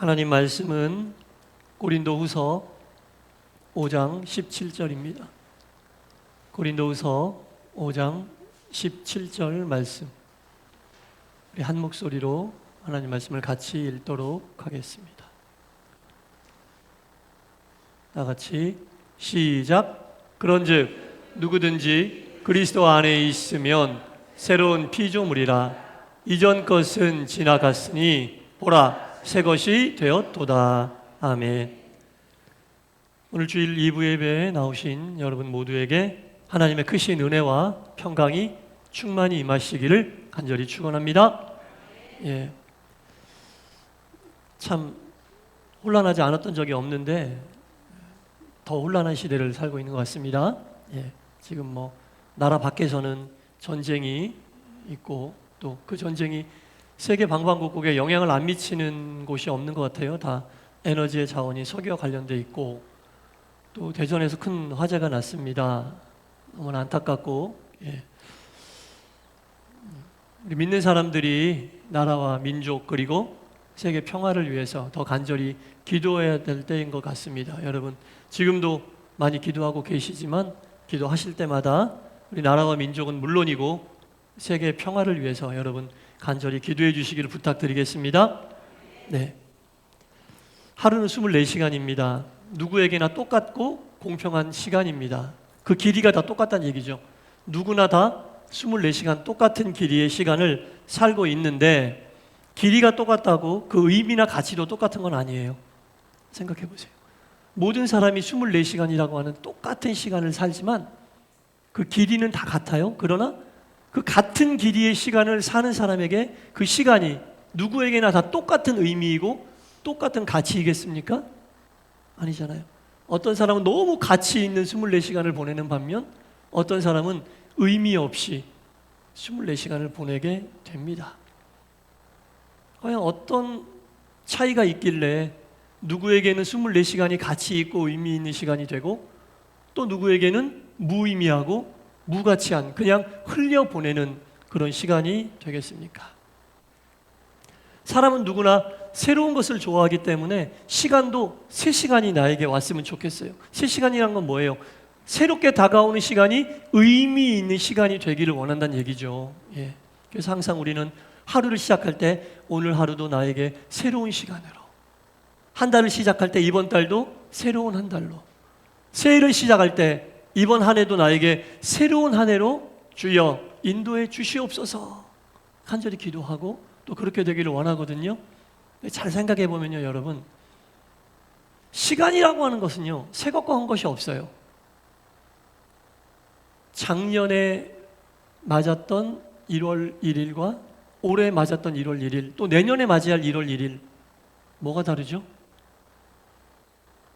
하나님 말씀은 고린도후서 5장 17절입니다. 고린도후서 5장 17절 말씀. 우리 한 목소리로 하나님 말씀을 같이 읽도록 하겠습니다. 다 같이 시작. 그런즉 누구든지 그리스도 안에 있으면 새로운 피조물이라. 이전 것은 지나갔으니 보라 새 것이 되었도다. 아멘. 오늘 주일 2부 예배에 나오신 여러분 모두에게 하나님의 크신 은혜와 평강이 충만히 임하시기를 간절히 축원합니다. 참 혼란하지 않았던 적이 없는데 더 혼란한 시대를 살고 있는 것 같습니다. 지금 나라 밖에서는 전쟁이 있고 또 그 전쟁이 세계 방방곡곡에 영향을 안 미치는 곳이 없는 것 같아요. 다 에너지의 자원이 석유와 관련돼 있고 또 대전에서 큰 화재가 났습니다. 너무나 안타깝고 우리 믿는 사람들이 나라와 민족 그리고 세계 평화를 위해서 더 간절히 기도해야 될 때인 것 같습니다. 여러분 지금도 많이 기도하고 계시지만 기도하실 때마다 우리 나라와 민족은 물론이고 세계 평화를 위해서 여러분 간절히 기도해 주시기를 부탁드리겠습니다. 하루는 24시간입니다. 누구에게나 똑같고 공평한 시간입니다. 그 길이가 다 똑같다는 얘기죠. 누구나 다 24시간 똑같은 길이의 시간을 살고 있는데 길이가 똑같다고 그 의미나 가치도 똑같은 건 아니에요. 생각해 보세요. 모든 사람이 24시간이라고 하는 똑같은 시간을 살지만 그 길이는 다 같아요. 그러나 그 같은 길이의 시간을 사는 사람에게 그 시간이 누구에게나 다 똑같은 의미이고 똑같은 가치이겠습니까? 아니잖아요. 어떤 사람은 너무 가치 있는 24시간을 보내는 반면 어떤 사람은 의미 없이 24시간을 보내게 됩니다. 과연 어떤 차이가 있길래 누구에게는 24시간이 가치 있고 의미 있는 시간이 되고 또 누구에게는 무의미하고 무가치한 그냥 흘려보내는 그런 시간이 되겠습니까? 사람은 누구나 새로운 것을 좋아하기 때문에 시간도 3시간이 나에게 왔으면 좋겠어요. 3시간이란 건 뭐예요? 새롭게 다가오는 시간이 의미 있는 시간이 되기를 원한다는 얘기죠. 그래서 항상 우리는 하루를 시작할 때 오늘 하루도 나에게 새로운 시간으로, 한 달을 시작할 때 이번 달도 새로운 한 달로, 새해를 시작할 때 이번 한 해도 나에게 새로운 한 해로 주여 인도해 주시옵소서 간절히 기도하고 또 그렇게 되기를 원하거든요. 잘 생각해 보면요, 여러분 시간이라고 하는 것은요 새 것과 한 것이 없어요. 작년에 맞았던 1월 1일과 올해 맞았던 1월 1일 또 내년에 맞이할 1월 1일 뭐가 다르죠?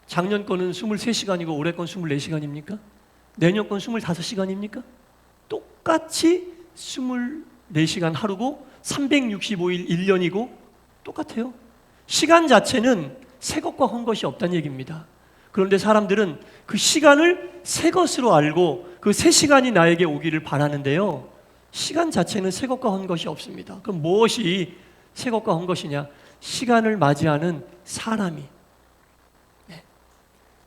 작년 거는 23시간이고 올해 건 24시간입니까? 내년 건 25시간입니까? 똑같이 24시간 하루고 365일 1년이고 똑같아요. 시간 자체는 새 것과 한 것이 없다는 얘기입니다. 그런데 사람들은 그 시간을 새 것으로 알고 그 새 시간이 나에게 오기를 바라는데요. 시간 자체는 새 것과 한 것이 없습니다. 그럼 무엇이 새 것과 한 것이냐? 시간을 맞이하는 사람이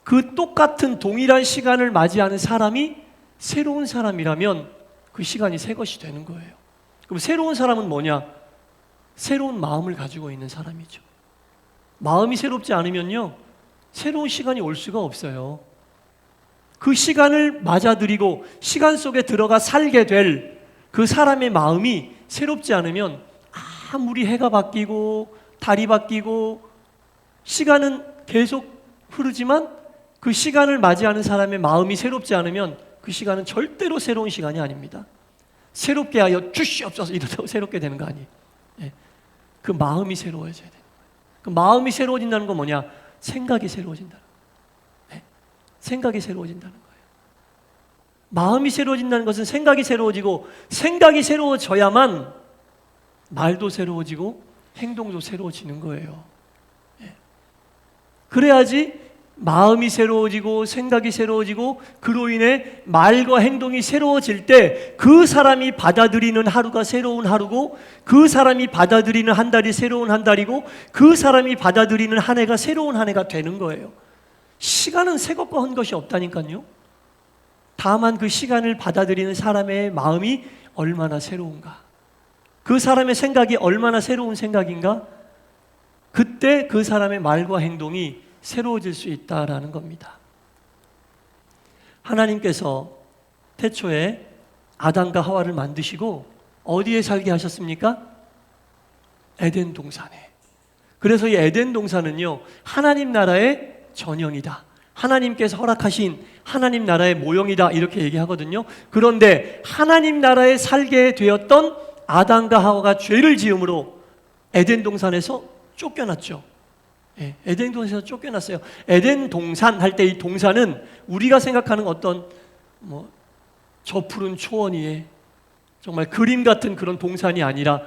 그 똑같은 동일한 시간을 맞이하는 사람이 새로운 사람이라면 그 시간이 새 것이 되는 거예요. 그럼 새로운 사람은 뭐냐? 새로운 마음을 가지고 있는 사람이죠. 마음이 새롭지 않으면요 새로운 시간이 올 수가 없어요. 그 시간을 맞아들이고 시간 속에 들어가 살게 될 그 사람의 마음이 새롭지 않으면 아무리 해가 바뀌고 달이 바뀌고 시간은 계속 흐르지만 그 시간을 맞이하는 사람의 마음이 새롭지 않으면 그 시간은 절대로 새로운 시간이 아닙니다. 새롭게 하여 주시옵소서 이러다가 새롭게 되는 거 아니에요. 그 마음이 새로워져야 돼요. 그 마음이 새로워진다는 건 뭐냐? 생각이 새로워진다는 거예요. 생각이 새로워진다는 거예요. 마음이 새로워진다는 것은 생각이 새로워지고 생각이 새로워져야만 말도 새로워지고 행동도 새로워지는 거예요. 그래야지 마음이 새로워지고 생각이 새로워지고 그로 인해 말과 행동이 새로워질 때 그 사람이 받아들이는 하루가 새로운 하루고, 그 사람이 받아들이는 한 달이 새로운 한 달이고, 그 사람이 받아들이는 한 해가 새로운 한 해가 되는 거예요. 시간은 새 것과 한 것이 없다니까요. 다만 그 시간을 받아들이는 사람의 마음이 얼마나 새로운가, 그 사람의 생각이 얼마나 새로운 생각인가, 그때 그 사람의 말과 행동이 새로워질 수 있다라는 겁니다. 하나님께서 태초에 아담과 하와를 만드시고 어디에 살게 하셨습니까? 에덴 동산에. 그래서 이 에덴 동산은요, 하나님 나라의 전형이다, 하나님께서 허락하신 하나님 나라의 모형이다, 이렇게 얘기하거든요. 그런데 하나님 나라에 살게 되었던 아담과 하와가 죄를 지음으로 에덴 동산에서 쫓겨났죠. 에덴 동산에서 쫓겨났어요. 에덴 동산 할 때 이 동산은 우리가 생각하는 어떤 저 푸른 초원 위에 정말 그림 같은 그런 동산이 아니라,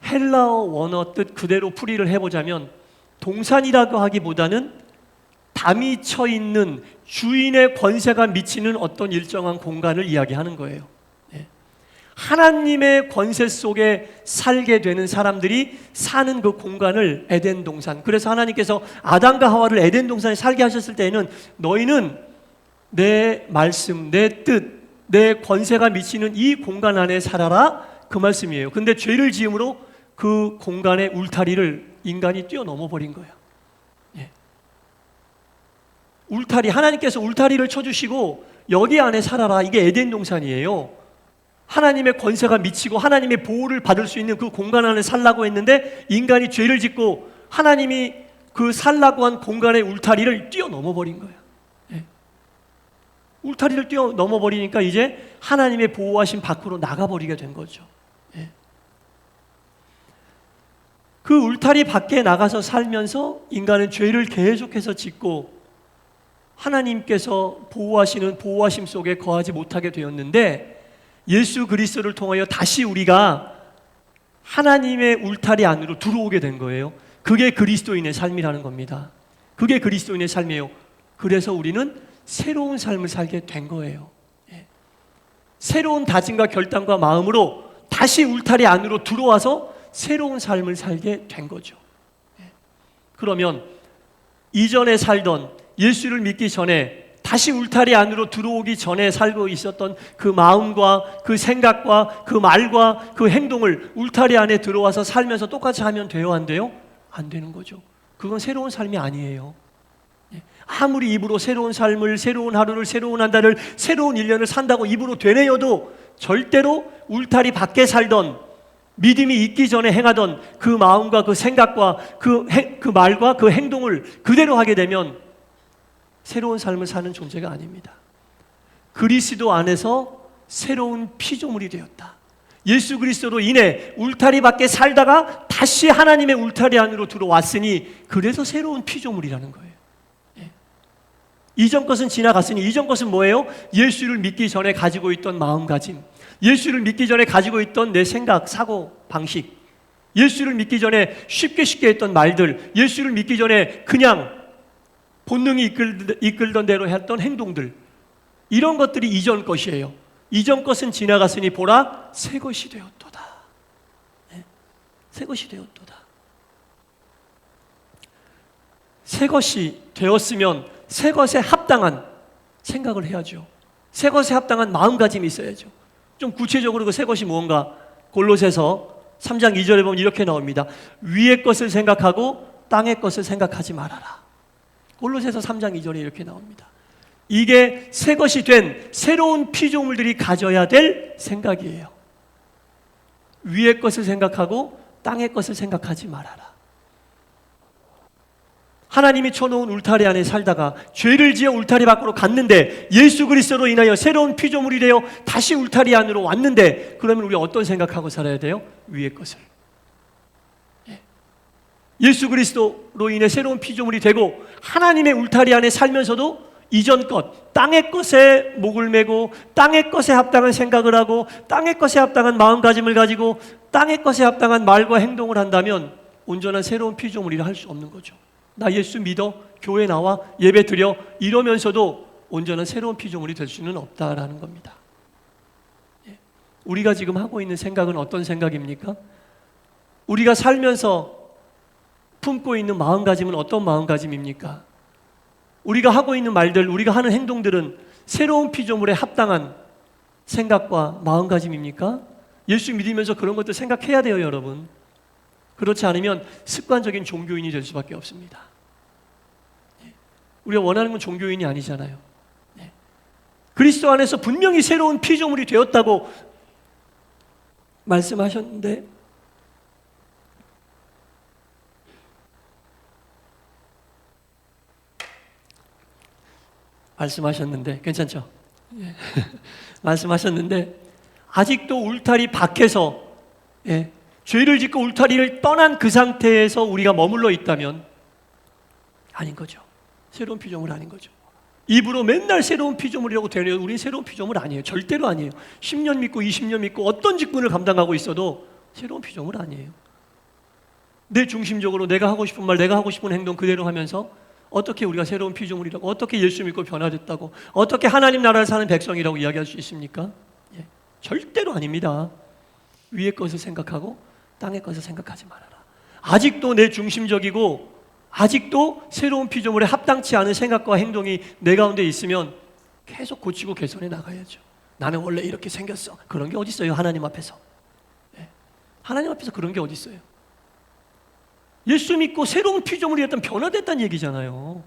헬라어 원어 뜻 그대로 풀이를 해보자면 동산이라고 하기보다는 담이 쳐 있는 주인의 권세가 미치는 어떤 일정한 공간을 이야기하는 거예요. 하나님의 권세 속에 살게 되는 사람들이 사는 그 공간을 에덴 동산. 그래서 하나님께서 아담과 하와를 에덴 동산에 살게 하셨을 때에는 너희는 내 말씀, 내 뜻, 내 권세가 미치는 이 공간 안에 살아라, 그 말씀이에요. 근데 죄를 지음으로 그 공간의 울타리를 인간이 뛰어넘어 버린 거예요. 울타리, 하나님께서 울타리를 쳐주시고 여기 안에 살아라, 이게 에덴 동산이에요. 하나님의 권세가 미치고 하나님의 보호를 받을 수 있는 그 공간 안에 살라고 했는데, 인간이 죄를 짓고 하나님이 그 살라고 한 공간의 울타리를 뛰어넘어 버린 거예요. 울타리를 뛰어넘어 버리니까 이제 하나님의 보호하신 밖으로 나가버리게 된 거죠. 그 울타리 밖에 나가서 살면서 인간은 죄를 계속해서 짓고 하나님께서 보호하시는 보호하심 속에 거하지 못하게 되었는데, 예수 그리스도를 통하여 다시 우리가 하나님의 울타리 안으로 들어오게 된 거예요. 그게 그리스도인의 삶이라는 겁니다. 그게 그리스도인의 삶이에요. 그래서 우리는 새로운 삶을 살게 된 거예요. 새로운 다짐과 결단과 마음으로 다시 울타리 안으로 들어와서 새로운 삶을 살게 된 거죠. 그러면 이전에 살던, 예수를 믿기 전에 다시 울타리 안으로 들어오기 전에 살고 있었던 그 마음과 그 생각과 그 말과 그 행동을 울타리 안에 들어와서 살면서 똑같이 하면 돼요, 안 돼요? 안 되는 거죠. 그건 새로운 삶이 아니에요. 아무리 입으로 새로운 삶을, 새로운 하루를, 새로운 한 달을, 새로운 1년을 산다고 입으로 되뇌어도 절대로 울타리 밖에 살던, 믿음이 있기 전에 행하던 그 마음과 그 생각과 그 말과 그 행동을 그대로 하게 되면 새로운 삶을 사는 존재가 아닙니다. 그리스도 안에서 새로운 피조물이 되었다. 예수 그리스도로 인해 울타리 밖에 살다가 다시 하나님의 울타리 안으로 들어왔으니 그래서 새로운 피조물이라는 거예요. 이전 것은 지나갔으니, 이전 것은 뭐예요? 예수를 믿기 전에 가지고 있던 마음가짐, 예수를 믿기 전에 가지고 있던 내 생각, 사고, 방식, 예수를 믿기 전에 쉽게 했던 말들, 예수를 믿기 전에 그냥 본능이 이끌던 대로 했던 행동들, 이런 것들이 이전 것이에요. 이전 것은 지나갔으니 보라, 새 것이 되었도다. 새 것이 되었도다. 새 것이 되었으면 새 것에 합당한 생각을 해야죠. 새 것에 합당한 마음가짐이 있어야죠. 좀 구체적으로 그 새 것이 무언가, 골로새서 3장 2절에 보면 이렇게 나옵니다. 위의 것을 생각하고 땅의 것을 생각하지 말아라. 골로새서 3장 2절에 이렇게 나옵니다. 이게 새 것이 된 새로운 피조물들이 가져야 될 생각이에요. 위의 것을 생각하고 땅의 것을 생각하지 말아라. 하나님이 쳐놓은 울타리 안에 살다가 죄를 지어 울타리 밖으로 갔는데, 예수 그리스도로 인하여 새로운 피조물이 되어 다시 울타리 안으로 왔는데, 그러면 우리 어떤 생각하고 살아야 돼요? 위의 것을. 예수 그리스도로 인해 새로운 피조물이 되고 하나님의 울타리 안에 살면서도 이전 것, 땅의 것에 목을 메고 땅의 것에 합당한 생각을 하고 땅의 것에 합당한 마음가짐을 가지고 땅의 것에 합당한 말과 행동을 한다면 온전한 새로운 피조물이라 할 수 없는 거죠. 나 예수 믿어, 교회 나와, 예배 드려 이러면서도 온전한 새로운 피조물이 될 수는 없다라는 겁니다. 우리가 지금 하고 있는 생각은 어떤 생각입니까? 우리가 살면서 품고 있는 마음가짐은 어떤 마음가짐입니까? 우리가 하고 있는 말들, 우리가 하는 행동들은 새로운 피조물에 합당한 생각과 마음가짐입니까? 예수 믿으면서 그런 것들 생각해야 돼요, 여러분. 그렇지 않으면 습관적인 종교인이 될 수밖에 없습니다. 우리가 원하는 건 종교인이 아니잖아요. 그리스도 안에서 분명히 새로운 피조물이 되었다고 말씀하셨는데 괜찮죠? 말씀하셨는데 아직도 울타리 밖에서 죄를 짓고 울타리를 떠난 그 상태에서 우리가 머물러 있다면 아닌 거죠. 새로운 피조물 아닌 거죠. 입으로 맨날 새로운 피조물이라고 되려 우린 새로운 피조물 아니에요. 절대로 아니에요. 10년 믿고 20년 믿고 어떤 직분을 감당하고 있어도 새로운 피조물 아니에요. 내 중심적으로 내가 하고 싶은 말, 내가 하고 싶은 행동 그대로 하면서 어떻게 우리가 새로운 피조물이라고, 어떻게 예수 믿고 변화됐다고, 어떻게 하나님 나라를 사는 백성이라고 이야기할 수 있습니까? 절대로 아닙니다. 위의 것을 생각하고 땅의 것을 생각하지 말아라. 아직도 내 중심적이고 아직도 새로운 피조물에 합당치 않은 생각과 행동이 내 가운데 있으면 계속 고치고 개선해 나가야죠. 나는 원래 이렇게 생겼어. 그런 게 어디 있어요? 하나님 앞에서. 하나님 앞에서 그런 게 어디 있어요? 예수 믿고 새로운 피조물이었던 변화됐다는 얘기잖아요.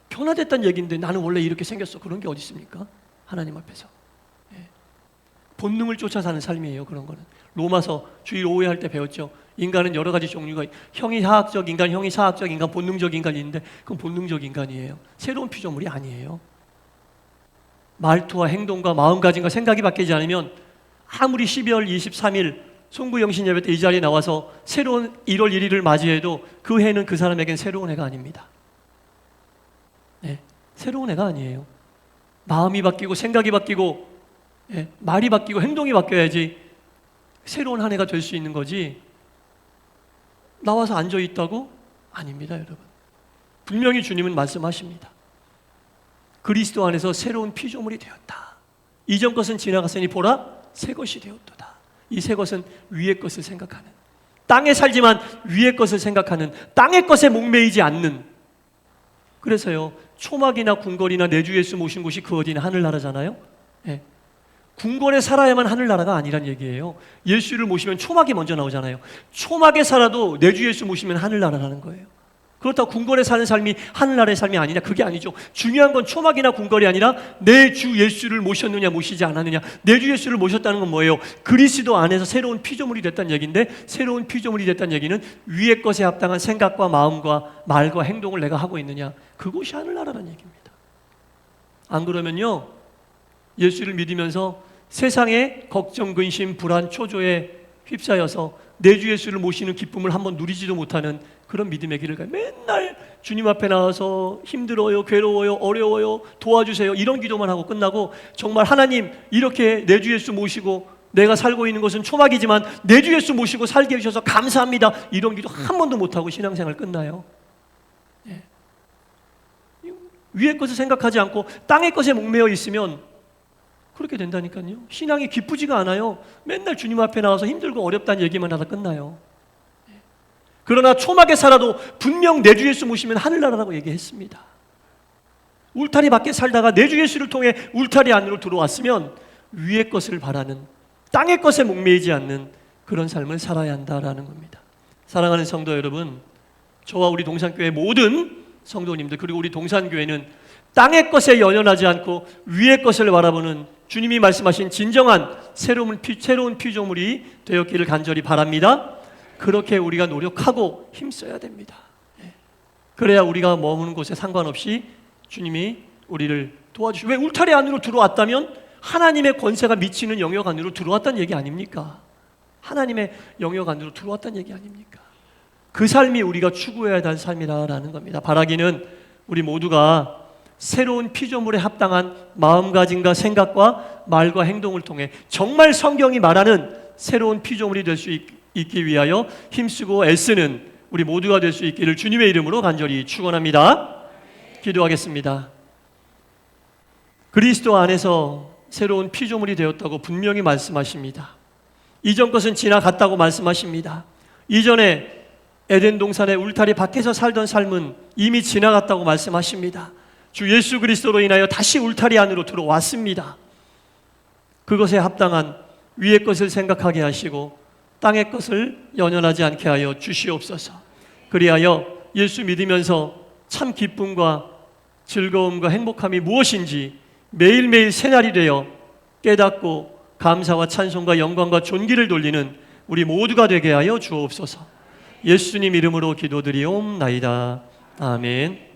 변화됐다는 얘기인데 나는 원래 이렇게 생겼어. 그런 게 어디 있습니까? 하나님 앞에서. 본능을 쫓아 사는 삶이에요. 그런 거는. 로마서 주일 오후에 할 때 배웠죠. 인간은 여러 가지 종류가, 형이 사학적 인간, 형이 사학적 인간, 본능적 인간이 있는데 그건 본능적 인간이에요. 새로운 피조물이 아니에요. 말투와 행동과 마음가짐과 생각이 바뀌지 않으면 아무리 12월 23일 송구영신 예배 때 이 자리에 나와서 새로운 1월 1일을 맞이해도 그 해는 그 사람에겐 새로운 해가 아닙니다. 새로운 해가 아니에요. 마음이 바뀌고 생각이 바뀌고 말이 바뀌고 행동이 바뀌어야지 새로운 한 해가 될 수 있는 거지. 나와서 앉아있다고? 아닙니다, 여러분. 분명히 주님은 말씀하십니다. 그리스도 안에서 새로운 피조물이 되었다. 이전 것은 지나갔으니 보라 새 것이 되었도다. 이 새 것은 위의 것을 생각하는, 땅에 살지만 위의 것을 생각하는, 땅의 것에 목매이지 않는. 그래서요, 초막이나 궁궐이나 내 주 예수 모신 곳이 그 어디는 하늘나라잖아요. 궁궐에 살아야만 하늘나라가 아니란 얘기예요. 예수를 모시면 초막이 먼저 나오잖아요. 초막에 살아도 내 주 예수 모시면 하늘나라라는 거예요. 그렇다고 궁궐에 사는 삶이 하늘나라의 삶이 아니냐? 그게 아니죠. 중요한 건 초막이나 궁궐이 아니라 내 주 예수를 모셨느냐 모시지 않았느냐. 내 주 예수를 모셨다는 건 뭐예요? 그리스도 안에서 새로운 피조물이 됐다는 얘기인데, 새로운 피조물이 됐다는 얘기는 위의 것에 합당한 생각과 마음과 말과 행동을 내가 하고 있느냐. 그것이 하늘나라라는 얘기입니다. 안 그러면요, 예수를 믿으면서 세상의 걱정, 근심, 불안, 초조에 휩싸여서 내 주 예수를 모시는 기쁨을 한번 누리지도 못하는 그런 믿음의 길을 가요. 맨날 주님 앞에 나와서 힘들어요, 괴로워요, 어려워요, 도와주세요 이런 기도만 하고 끝나고, 정말 하나님 이렇게 내 주 예수 모시고 내가 살고 있는 것은 초막이지만 내 주 예수 모시고 살게 해주셔서 감사합니다 이런 기도 한 번도 못하고 신앙생활 끝나요. 위의 것을 생각하지 않고 땅의 것에 목매어 있으면 그렇게 된다니까요. 신앙이 기쁘지가 않아요. 맨날 주님 앞에 나와서 힘들고 어렵다는 얘기만 하다 끝나요. 그러나 초막에 살아도 분명 내 주 예수 모시면 하늘나라라고 얘기했습니다. 울타리 밖에 살다가 내 주 예수를 통해 울타리 안으로 들어왔으면 위의 것을 바라는, 땅의 것에 목매이지 않는 그런 삶을 살아야 한다라는 겁니다. 사랑하는 성도 여러분, 저와 우리 동산교회 모든 성도님들, 그리고 우리 동산교회는 땅의 것에 연연하지 않고 위의 것을 바라보는 주님이 말씀하신 진정한 새로운 피조물이 되었기를 간절히 바랍니다. 그렇게 우리가 노력하고 힘써야 됩니다. 그래야 우리가 머무는 곳에 상관없이 주님이 우리를 도와주시고, 왜 울타리 안으로 들어왔다면 하나님의 권세가 미치는 영역 안으로 들어왔다는 얘기 아닙니까? 하나님의 영역 안으로 들어왔다는 얘기 아닙니까? 그 삶이 우리가 추구해야 할 삶이라는 겁니다. 바라기는 우리 모두가 새로운 피조물에 합당한 마음가짐과 생각과 말과 행동을 통해 정말 성경이 말하는 새로운 피조물이 될 수 있기 위하여 힘쓰고 애쓰는 우리 모두가 될 수 있기를 주님의 이름으로 간절히 축원합니다. 기도하겠습니다. 그리스도 안에서 새로운 피조물이 되었다고 분명히 말씀하십니다. 이전 것은 지나갔다고 말씀하십니다. 이전에 에덴 동산의 울타리 밖에서 살던 삶은 이미 지나갔다고 말씀하십니다. 주 예수 그리스도로 인하여 다시 울타리 안으로 들어왔습니다. 그것에 합당한 위의 것을 생각하게 하시고 땅의 것을 연연하지 않게 하여 주시옵소서. 그리하여 예수 믿으면서 참 기쁨과 즐거움과 행복함이 무엇인지 매일매일 새날이 되어 깨닫고 감사와 찬송과 영광과 존귀를 돌리는 우리 모두가 되게 하여 주옵소서. 예수님 이름으로 기도드리옵나이다. 아멘.